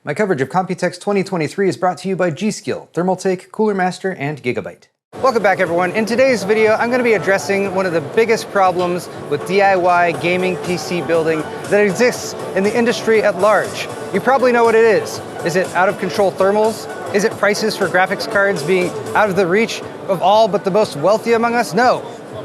My coverage of Computex 2023 is brought to you by G-Skill, Thermaltake, Cooler Master, and Gigabyte. Welcome back, everyone. In today's video, I'm going to be addressing one of the biggest problems with DIY gaming PC building that exists in the industry at large. You probably know what it is. Is it out-of-control thermals? Is it prices for graphics cards being out of the reach of all but the most wealthy among us? No.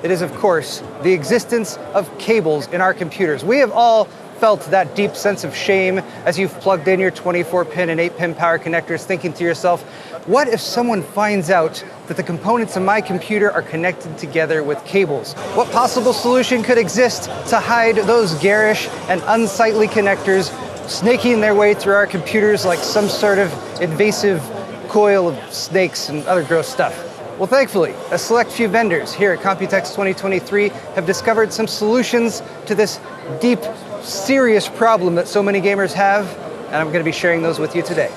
It is, of course, the existence of cables in our computers. We have all felt that deep sense of shame as you've plugged in your 24-pin and 8-pin power connectors, thinking to yourself, what if someone finds out that the components of my computer are connected together with cables? What possible solution could exist to hide those garish and unsightly connectors snaking their way through our computers like some sort of invasive coil of snakes and other gross stuff? Well, thankfully, a select few vendors here at Computex 2023 have discovered some solutions to this deep, serious problem that so many gamers have, and I'm going to be sharing those with you today.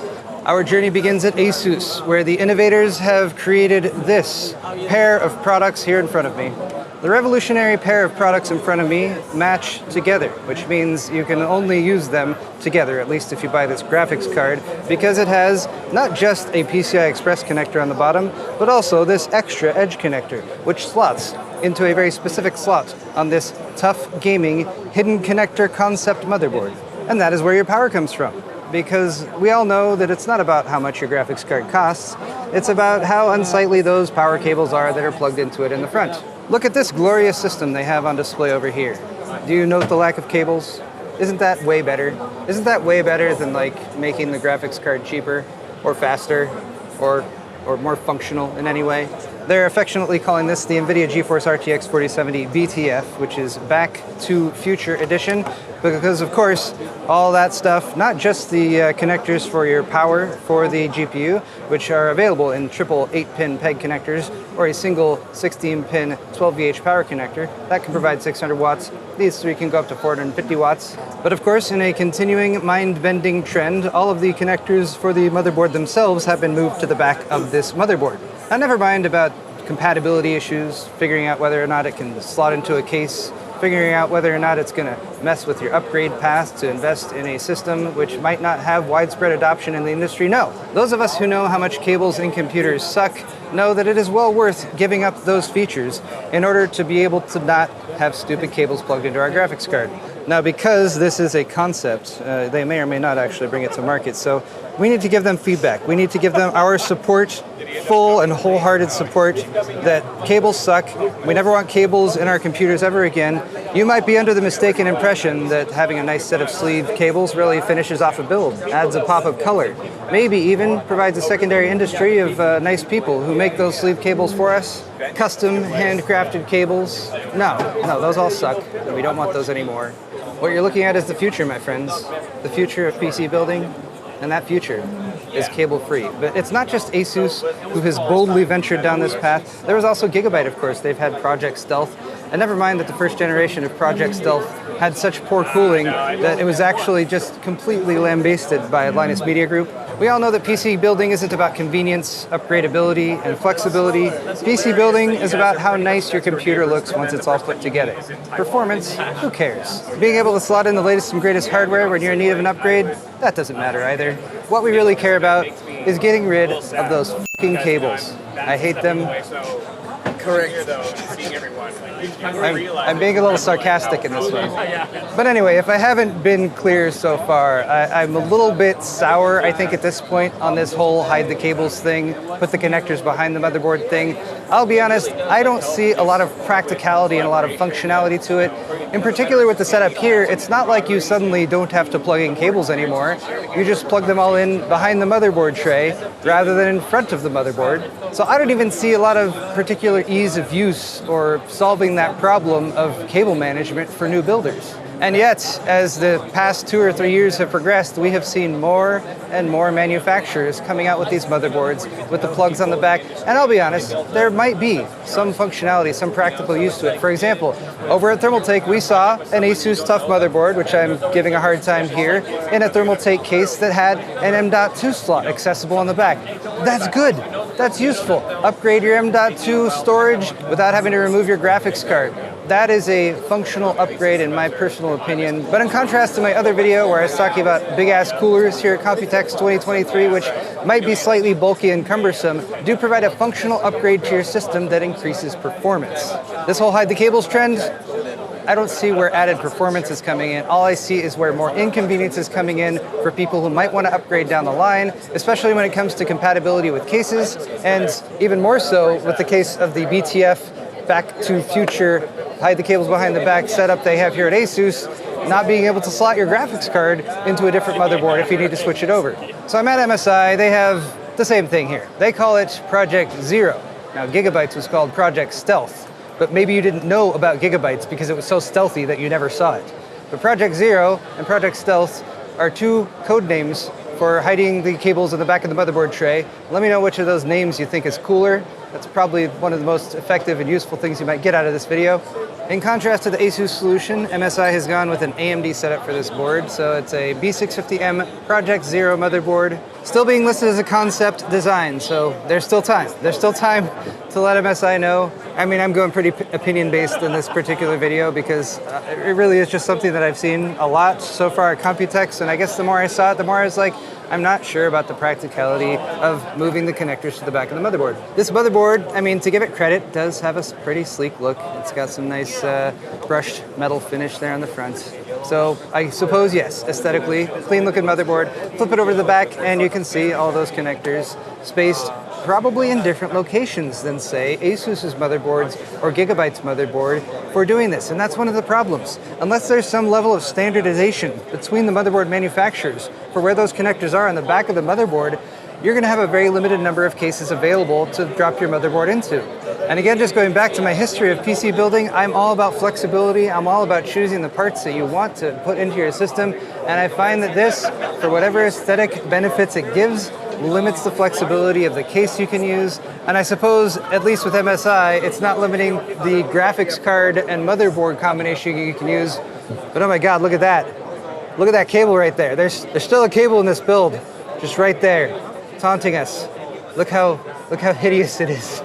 Our journey begins at ASUS, where the innovators have created this pair of products here in front of me. The revolutionary pair of products in front of me match together, which means you can only use them together, at least if you buy this graphics card, because it has not just a PCI Express connector on the bottom, but also this extra edge connector, which slots into a very specific slot on this tough gaming hidden connector concept motherboard. And that is where your power comes from. Because we all know that it's not about how much your graphics card costs, it's about how unsightly those power cables are that are plugged into it in the front. Look at this glorious system they have on display over here. Do you note the lack of cables? Isn't that way better? Isn't that way better than like making the graphics card cheaper or faster or more functional in any way? They're affectionately calling this the NVIDIA GeForce RTX 4070 BTF, which is Back to Future Edition, because of course, all that stuff, not just the connectors for your power for the GPU, which are available in triple 8-pin PEG connectors, or a single 16-pin 12VH power connector, that can provide 600 watts. These three can go up to 450 watts. But of course, in a continuing mind-bending trend, all of the connectors for the motherboard themselves have been moved to the back of this motherboard. Now, never mind about compatibility issues, figuring out whether or not it can slot into a case, figuring out whether or not it's going to mess with your upgrade path to invest in a system which might not have widespread adoption in the industry. No. Those of us who know how much cables in computers suck know that it is well worth giving up those features in order to be able to not have stupid cables plugged into our graphics card. Now, because this is a concept, they may or may not actually bring it to market, so we need to give them feedback. We need to give them our support, full and wholehearted support, that cables suck. We never want cables in our computers ever again. You might be under the mistaken impression that having a nice set of sleeve cables really finishes off a build, adds a pop of color, maybe even provides a secondary industry of nice people who make those sleeve cables for us. Custom, handcrafted cables. No, those all suck, and we don't want those anymore. What you're looking at is the future, my friends. The future of PC building, and that future is cable-free. But it's not just ASUS who has boldly ventured down this path. There was also Gigabyte, of course. They've had Project Stealth. And never mind that the first generation of Project Stealth had such poor cooling that it was actually just completely lambasted by Linus Media Group. We all know that PC building isn't about convenience, upgradability, and flexibility. PC building is about how nice your computer looks once it's all put together. Performance, who cares? Being able to slot in the latest and greatest hardware when you're in need of an upgrade, that doesn't matter either. What we really care about is getting rid of those fucking cables. I hate them. Correct. I'm being a little sarcastic in this one. But anyway, if I haven't been clear so far, I'm a little bit sour, I think, at this point on this whole hide the cables thing, put the connectors behind the motherboard thing. I'll be honest, I don't see a lot of practicality and a lot of functionality to it. In particular with the setup here, it's not like you suddenly don't have to plug in cables anymore. You just plug them all in behind the motherboard tray rather than in front of the motherboard. So I don't even see a lot of particular ease of use or solving that problem of cable management for new builders. And yet, as the past 2 or 3 years have progressed, we have seen more and more manufacturers coming out with these motherboards with the plugs on the back. And I'll be honest, there might be some functionality, some practical use to it. For example, over at Thermaltake, we saw an ASUS Tough motherboard, which I'm giving a hard time here, in a Thermaltake case that had an M.2 slot accessible on the back. That's good. That's useful. Upgrade your M.2 storage without having to remove your graphics card. that is a functional upgrade in my personal opinion. But in contrast to my other video where I was talking about big ass coolers here at Computex 2023, which might be slightly bulky and cumbersome, do provide a functional upgrade to your system that increases performance. This whole hide the cables trend, I don't see where added performance is coming in. All I see is where more inconvenience is coming in for people who might want to upgrade down the line, especially when it comes to compatibility with cases, and even more so with the case of the BTF Back to Future hide the cables behind the back setup they have here at ASUS, not being able to slot your graphics card into a different motherboard if you need to switch it over. So I'm at MSI, they have the same thing here. They call it Project Zero. Now Gigabytes was called Project Stealth, but maybe you didn't know about Gigabytes because it was so stealthy that you never saw it. But Project Zero and Project Stealth are two code names for hiding the cables in the back of the motherboard tray. Let me know which of those names you think is cooler. That's probably one of the most effective and useful things you might get out of this video. In contrast to the ASUS solution, MSI has gone with an AMD setup for this board. So it's a B650M Project Zero motherboard, still being listed as a concept design. So there's still time. There's still time to let MSI know. I mean, I'm going pretty opinion-based in this particular video because it really is just something that I've seen a lot so far at Computex. And I guess the more I saw it, the more I was like, I'm not sure about the practicality of moving the connectors to the back of the motherboard. This motherboard, I mean, to give it credit, does have a pretty sleek look. It's got some nice brushed metal finish there on the front. So I suppose, yes, aesthetically, clean looking motherboard. Flip it over to the back and you can see all those connectors spaced probably in different locations than, say, ASUS's motherboards or Gigabyte's motherboard for doing this. And that's one of the problems. Unless there's some level of standardization between the motherboard manufacturers for where those connectors are on the back of the motherboard, you're going to have a very limited number of cases available to drop your motherboard into. And again, just going back to my history of PC building, I'm all about flexibility. I'm all about choosing the parts that you want to put into your system. And I find that this, for whatever aesthetic benefits it gives, limits the flexibility of the case you can use. And I suppose, at least with MSI, it's not limiting the graphics card and motherboard combination you can use. But oh my God, look at that. Look at that cable right there. There's still a cable in this build, just right there, taunting us. Look how hideous it is.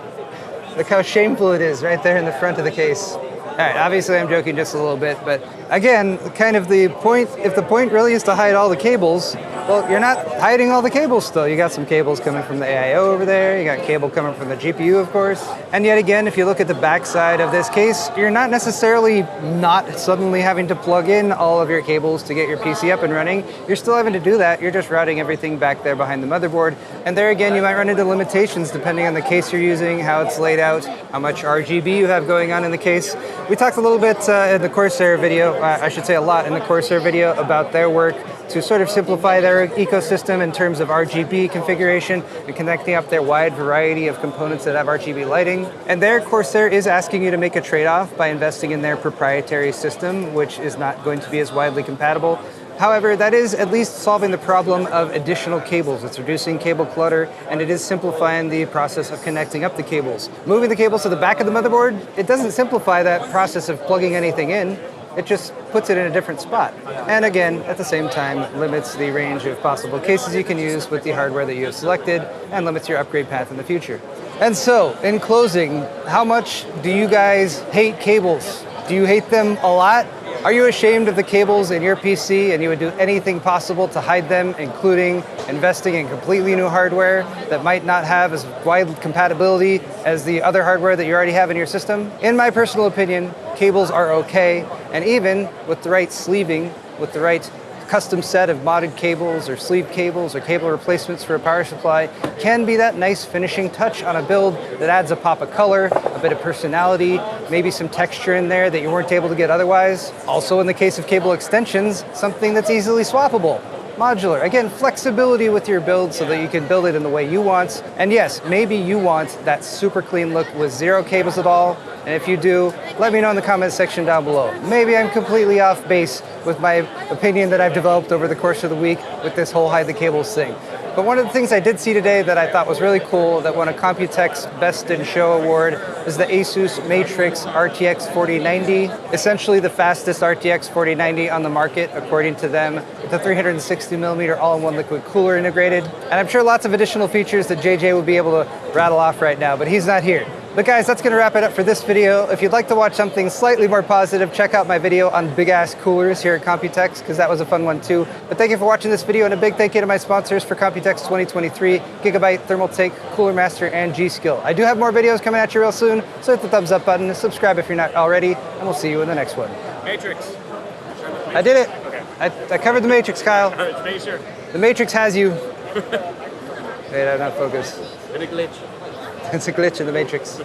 Look how shameful it is right there in the front of the case. All right, obviously I'm joking just a little bit, but again, kind of the point, if the point really is to hide all the cables, well, you're not hiding all the cables still. You got some cables coming from the AIO over there, you got cable coming from the GPU, of course. And yet again, if you look at the back side of this case, you're not necessarily not suddenly having to plug in all of your cables to get your PC up and running. You're still having to do that. You're just routing everything back there behind the motherboard. And there again, you might run into limitations depending on the case you're using, how it's laid out, how much RGB you have going on in the case. We talked a little bit in the Corsair video, I should say a lot in the Corsair video about their work to sort of simplify their ecosystem in terms of RGB configuration and connecting up their wide variety of components that have RGB lighting. And there, Corsair is asking you to make a trade-off by investing in their proprietary system, which is not going to be as widely compatible. However, that is at least solving the problem of additional cables. It's reducing cable clutter, and it is simplifying the process of connecting up the cables. Moving the cables to the back of the motherboard, it doesn't simplify that process of plugging anything in. It just puts it in a different spot. And again, at the same time, limits the range of possible cases you can use with the hardware that you have selected and limits your upgrade path in the future. And so, in closing, how much do you guys hate cables? Do you hate them a lot? Are you ashamed of the cables in your PC and you would do anything possible to hide them, including investing in completely new hardware that might not have as wide compatibility as the other hardware that you already have in your system? In my personal opinion, cables are okay, and even with the right sleeving, with the right custom set of modded cables or sleeve cables or cable replacements for a power supply, can be that nice finishing touch on a build that adds a pop of color, a bit of personality, maybe some texture in there that you weren't able to get otherwise. Also, in the case of cable extensions, something that's easily swappable. Modular. Again, flexibility with your build so that you can build it in the way you want. And yes, maybe you want that super clean look with zero cables at all. And if you do, let me know in the comments section down below. Maybe I'm completely off base with my opinion that I've developed over the course of the week with this whole hide the cables thing. But one of the things I did see today that I thought was really cool that won a Computex Best in Show award is the ASUS Matrix RTX 4090. Essentially the fastest RTX 4090 on the market, according to them, with the 360mm all-in-one liquid cooler integrated. And I'm sure lots of additional features that JJ would be able to rattle off right now, but he's not here. But guys, that's gonna wrap it up for this video. If you'd like to watch something slightly more positive, check out my video on big ass coolers here at Computex, because that was a fun one too. But thank you for watching this video, and a big thank you to my sponsors for Computex 2023, Gigabyte, Thermaltake, Cooler Master, and G-Skill. I do have more videos coming at you real soon, so hit the thumbs up button, subscribe if you're not already, and we'll see you in the next one. Matrix. I did it. Okay. I covered the Matrix, Kyle. All right, make sure. The Matrix has you. Wait, I'm not focused. Bit of glitch. It's a glitch in the Matrix.